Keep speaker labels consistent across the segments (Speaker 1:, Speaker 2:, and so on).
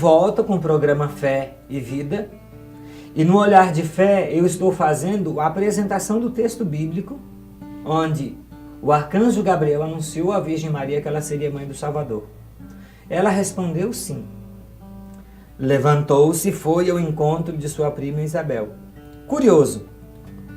Speaker 1: volta com o programa Fé e Vida. E no Olhar de Fé eu estou fazendo a apresentação do texto bíblico, onde o arcanjo Gabriel anunciou à Virgem Maria que ela seria mãe do Salvador. Ela respondeu sim. Levantou-se e foi ao encontro de sua prima Isabel. Curioso.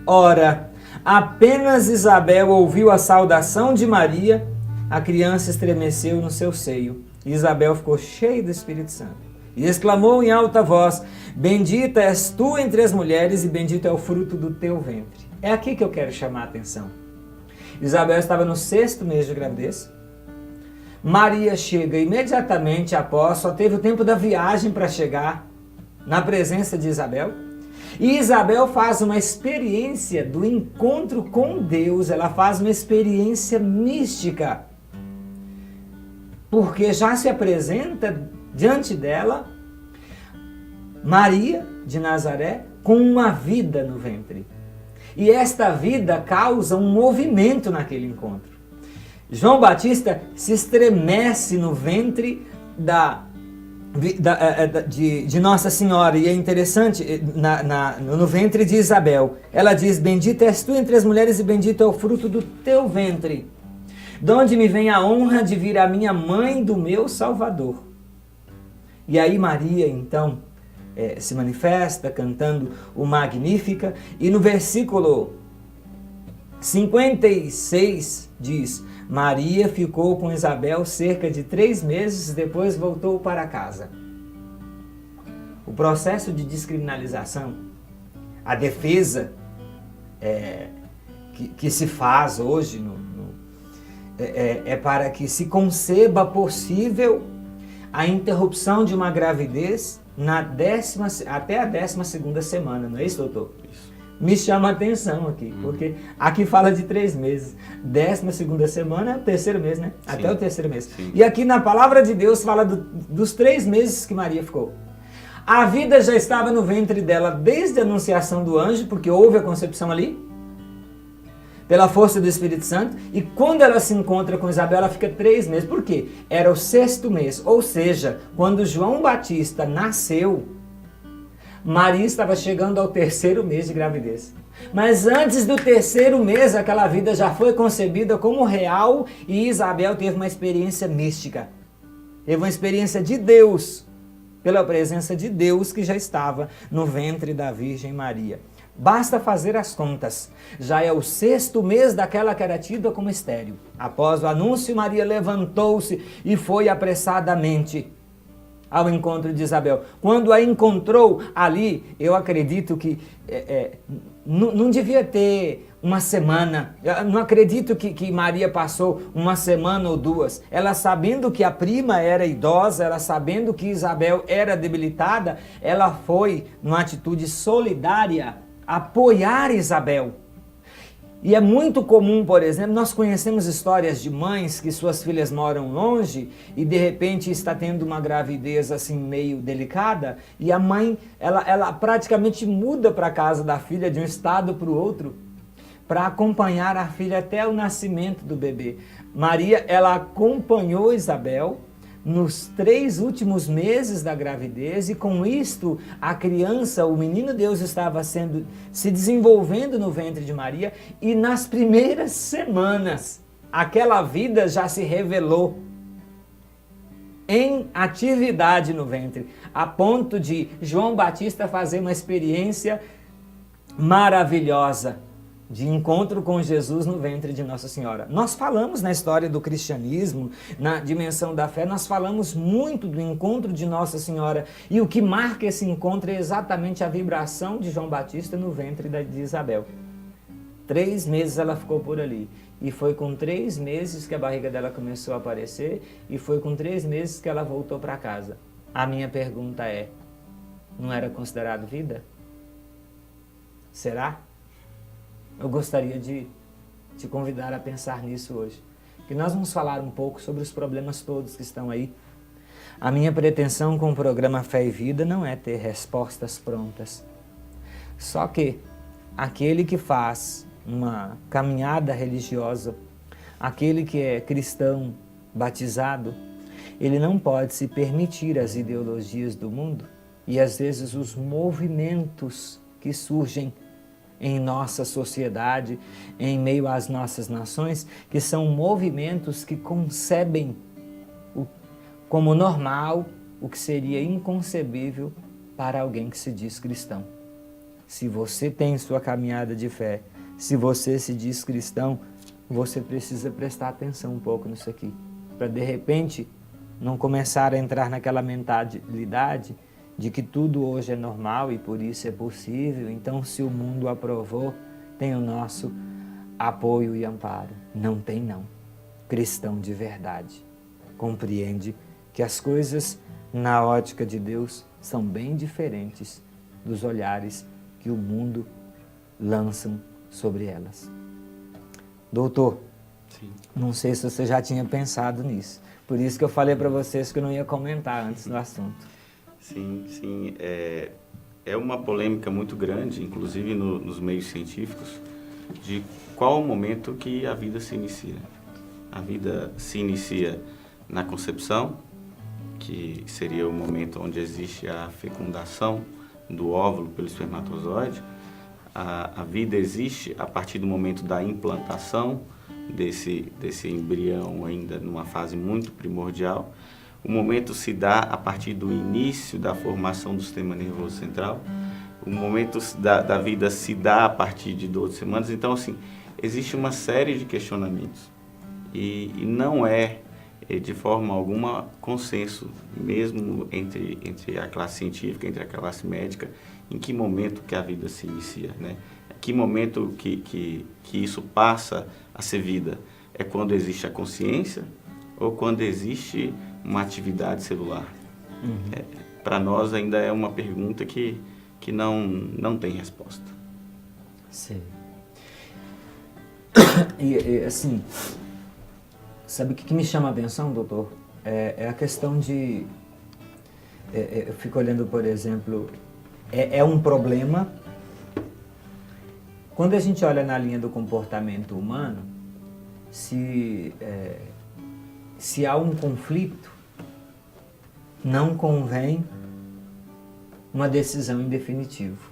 Speaker 1: Ora, apenas Isabel ouviu a saudação de Maria, a criança estremeceu no seu seio. Isabel ficou cheia do Espírito Santo e exclamou em alta voz: bendita és tu entre as mulheres e bendito é o fruto do teu ventre. É aqui que eu quero chamar a atenção. Isabel estava no 6º mês de gravidez. Maria chega imediatamente após, só teve o tempo da viagem para chegar na presença de Isabel. E Isabel faz uma experiência do encontro com Deus, ela faz uma experiência mística. Porque já se apresenta diante dela Maria de Nazaré com uma vida no ventre. E esta vida causa um movimento naquele encontro. João Batista se estremece no ventre de Nossa Senhora, e é interessante, no ventre de Isabel. Ela diz: bendita és tu entre as mulheres e bendito é o fruto do teu ventre. De onde me vem a honra de vir a minha mãe do meu Salvador. E aí Maria, então, se manifesta cantando o Magnífica, e no versículo 56 diz: Maria ficou com Isabel cerca de 3 meses, depois voltou para casa. O processo de descriminalização, a defesa que se faz hoje é para que se conceba possível a interrupção de uma gravidez até a 12ª semana, não é isso, doutor? Isso. Me chama a atenção aqui, porque aqui fala de 3 meses. 12ª semana é o 3º mês, né? Sim. Até o 3º mês. Sim. E aqui na palavra de Deus fala dos 3 meses que Maria ficou. A vida já estava no ventre dela desde a anunciação do anjo, porque houve a concepção ali, pela força do Espírito Santo, e quando ela se encontra com Isabel, ela fica 3 meses. Por quê? Era o 6º mês, ou seja, quando João Batista nasceu, Maria estava chegando ao 3º mês de gravidez. Mas antes do 3º mês, aquela vida já foi concebida como real, e Isabel teve uma experiência mística. Teve uma experiência de Deus, pela presença de Deus que já estava no ventre da Virgem Maria. Basta fazer as contas. Já é o 6º mês daquela que era tida como estéril. Após o anúncio, Maria levantou-se e foi apressadamente ao encontro de Isabel. Quando a encontrou ali, eu acredito que não devia ter uma semana. Eu não acredito que Maria passou uma semana ou 2. Ela, sabendo que a prima era idosa, ela sabendo que Isabel era debilitada, ela foi, numa atitude solidária, apoiar Isabel. E é muito comum, por exemplo, nós conhecemos histórias de mães que suas filhas moram longe e de repente está tendo uma gravidez assim meio delicada, e a mãe, ela praticamente muda para a casa da filha de um estado para o outro para acompanhar a filha até o nascimento do bebê. Maria, ela acompanhou Isabel nos 3 últimos meses da gravidez, e com isto a criança, o menino Deus, estava se desenvolvendo no ventre de Maria, e nas primeiras semanas aquela vida já se revelou em atividade no ventre, a ponto de João Batista fazer uma experiência maravilhosa de encontro com Jesus no ventre de Nossa Senhora. Nós falamos na história do cristianismo, na dimensão da fé, nós falamos muito do encontro de Nossa Senhora, e o que marca esse encontro é exatamente a vibração de João Batista no ventre de Isabel. 3 meses ela ficou por ali, e foi com 3 meses que a barriga dela começou a aparecer, e foi com 3 meses que ela voltou para casa. A minha pergunta é: não era considerado vida? Será? Eu gostaria de te convidar a pensar nisso hoje, que nós vamos falar um pouco sobre os problemas todos que estão aí. A minha pretensão com o programa Fé e Vida não é ter respostas prontas. Só que aquele que faz uma caminhada religiosa, aquele que é cristão, batizado, ele não pode se permitir as ideologias do mundo e às vezes os movimentos que surgem em nossa sociedade, em meio às nossas nações, que são movimentos que concebem como normal o que seria inconcebível para alguém que se diz cristão. Se você tem sua caminhada de fé, se você se diz cristão, você precisa prestar atenção um pouco nisso aqui, para de repente não começar a entrar naquela mentalidade de que tudo hoje é normal e por isso é possível, então se o mundo aprovou, tem o nosso apoio e amparo. Não tem não. Cristão de verdade compreende que as coisas na ótica de Deus são bem diferentes dos olhares que o mundo lançam sobre elas. Doutor, sim, não sei se você já tinha pensado nisso, por isso que eu falei para vocês que eu não ia comentar antes do assunto.
Speaker 2: Sim, é uma polêmica muito grande, inclusive nos meios científicos, de qual o momento que a vida se inicia. A vida se inicia na concepção, que seria o momento onde existe a fecundação do óvulo pelo espermatozoide. A vida existe a partir do momento da implantação desse embrião ainda numa fase muito primordial. O momento se dá a partir do início da formação do sistema nervoso central. O momento da vida se dá a partir de 12 semanas. Então, assim, existe uma série de questionamentos. E não é, de forma alguma, consenso, mesmo entre a classe científica, entre a classe médica, em que momento que a vida se inicia, né? Que momento que isso passa a ser vida? É quando existe a consciência ou quando existe uma atividade celular? Para nós ainda é uma pergunta que não tem resposta.
Speaker 1: Sim. E assim, sabe o que me chama a atenção, doutor? É a questão de... eu fico olhando, por exemplo, é um problema. Quando a gente olha na linha do comportamento humano, se há um conflito, não convém uma decisão em definitivo.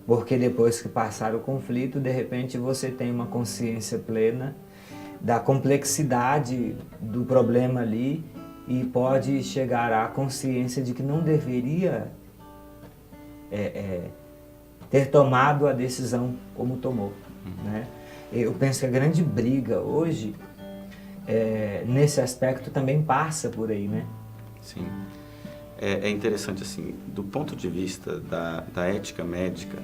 Speaker 1: Porque depois que passar o conflito, de repente você tem uma consciência plena da complexidade do problema ali e pode chegar à consciência de que não deveria ter tomado a decisão como tomou, né? Eu penso que a grande briga hoje, nesse aspecto, também passa por aí, né?
Speaker 2: Sim. É interessante, assim, do ponto de vista da ética médica,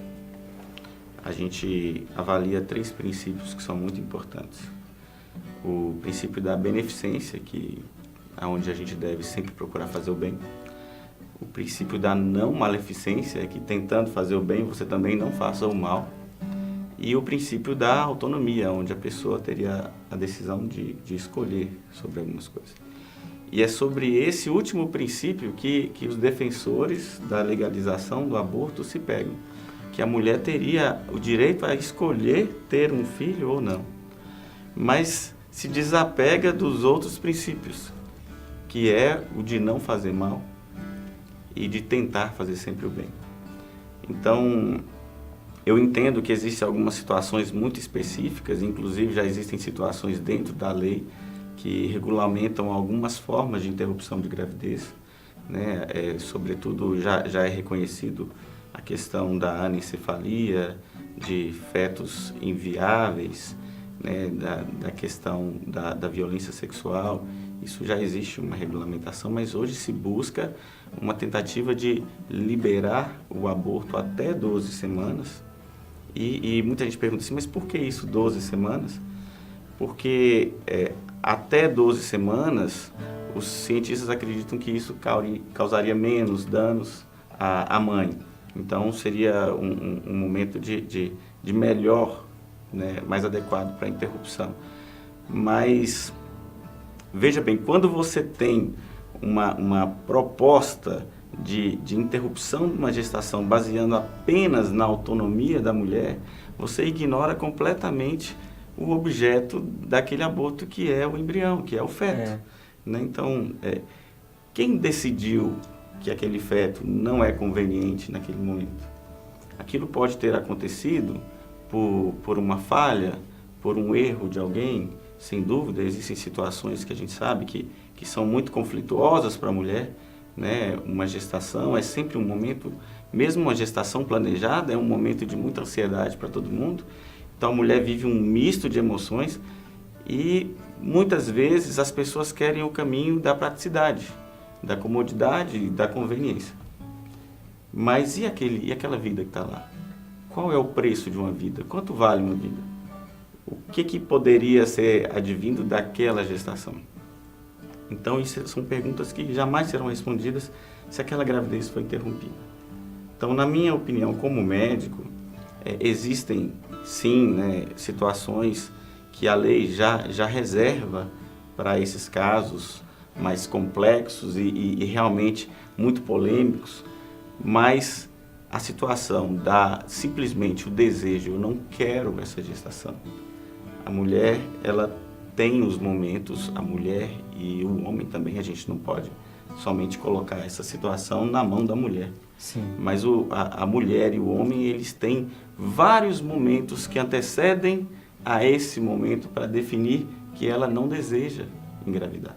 Speaker 2: a gente avalia 3 princípios que são muito importantes. O princípio da beneficência, onde a gente deve sempre procurar fazer o bem. O princípio da não maleficência, que tentando fazer o bem, você também não faça o mal. E o princípio da autonomia, onde a pessoa teria a decisão de escolher sobre algumas coisas. E é sobre esse último princípio que os defensores da legalização do aborto se pegam. Que a mulher teria o direito a escolher ter um filho ou não. Mas se desapega dos outros princípios, que é o de não fazer mal e de tentar fazer sempre o bem. Então, eu entendo que existem algumas situações muito específicas, inclusive já existem situações dentro da lei que regulamentam algumas formas de interrupção de gravidez, né? Sobretudo, já é reconhecido a questão da anencefalia, de fetos inviáveis, né? Da questão da violência sexual. Isso já existe uma regulamentação, mas hoje se busca uma tentativa de liberar o aborto até 12 semanas. E muita gente pergunta assim, mas por que isso 12 semanas? Porque até 12 semanas, os cientistas acreditam que isso causaria menos danos à mãe. Então, seria um momento de melhor, né, mais adequado para a interrupção. Mas, veja bem, quando você tem uma proposta de interrupção de uma gestação baseando apenas na autonomia da mulher, você ignora completamente o objeto daquele aborto, que é o embrião, que é o feto. né? Então, quem decidiu que aquele feto não é conveniente naquele momento? Aquilo pode ter acontecido por uma falha, por um erro de alguém, sem dúvida. Existem situações que a gente sabe que são muito conflituosas para a mulher, né? Uma gestação é sempre um momento, mesmo uma gestação planejada, é um momento de muita ansiedade para todo mundo. Então a mulher vive um misto de emoções e muitas vezes as pessoas querem o caminho da praticidade, da comodidade e da conveniência. Mas e aquela vida que está lá? Qual é o preço de uma vida? Quanto vale uma vida? O que poderia ser advindo daquela gestação? Então, isso são perguntas que jamais serão respondidas se aquela gravidez foi interrompida. Então, na minha opinião, como médico, existem, sim, né, situações que a lei já reserva para esses casos mais complexos e realmente muito polêmicos, mas a situação dá simplesmente o desejo, eu não quero essa gestação. A mulher, ela tem os momentos, a mulher e o homem também, a gente não pode somente colocar essa situação na mão da mulher.
Speaker 1: Sim.
Speaker 2: Mas a mulher e o homem, eles têm vários momentos que antecedem a esse momento para definir que ela não deseja engravidar.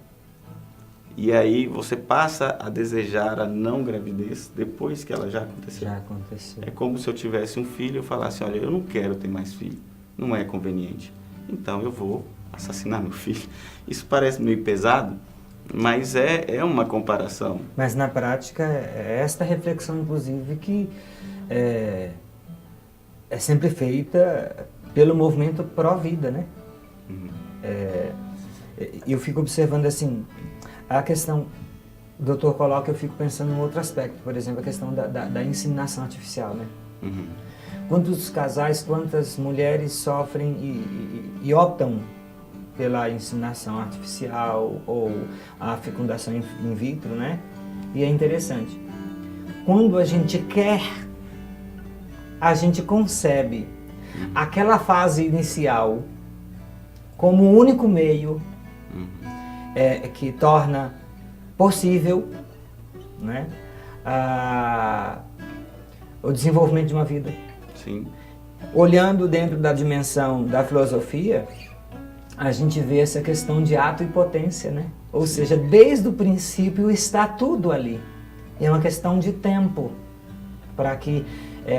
Speaker 2: E aí você passa a desejar a não gravidez depois que ela já aconteceu.
Speaker 1: Já aconteceu.
Speaker 2: É como se eu tivesse um filho e eu falasse, olha, eu não quero ter mais filho, não é conveniente. Então eu vou assassinar meu filho. Isso parece meio pesado, mas é uma comparação.
Speaker 1: Mas na prática é esta reflexão, inclusive, que é sempre feita pelo movimento pró-vida, né?
Speaker 2: Uhum.
Speaker 1: Eu fico observando assim, a questão, o doutor coloca, eu fico pensando em outro aspecto, por exemplo, a questão da inseminação artificial, né?
Speaker 2: Uhum.
Speaker 1: Quantos casais, quantas mulheres sofrem e optam pela inseminação artificial ou a fecundação in vitro, né? E é interessante. Quando a gente quer, a gente concebe aquela fase inicial como o único meio que torna possível, né, o desenvolvimento de uma vida.
Speaker 2: Sim.
Speaker 1: Olhando dentro da dimensão da filosofia, a gente vê essa questão de ato e potência, né? Ou seja, desde o princípio está tudo ali. É uma questão de tempo para que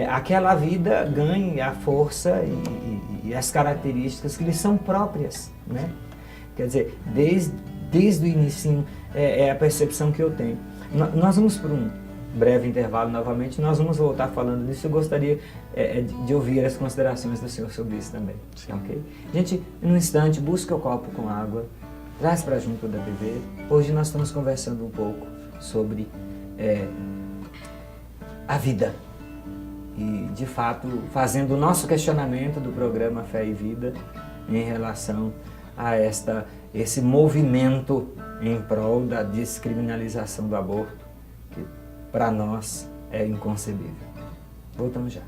Speaker 1: aquela vida ganhe a força e as características que lhe são próprias, né? Quer dizer, desde o início é a percepção que eu tenho. Nós vamos por um breve intervalo novamente, nós vamos voltar falando disso. Eu gostaria de ouvir as considerações do senhor sobre isso também.
Speaker 2: Sim.
Speaker 1: Ok? Gente, num instante, busque o copo com água, traz para junto da beber. Hoje nós estamos conversando um pouco sobre a vida e, de fato, fazendo o nosso questionamento do programa Fé e Vida em relação a esse movimento em prol da descriminalização do aborto, que para nós é inconcebível. Voltamos já.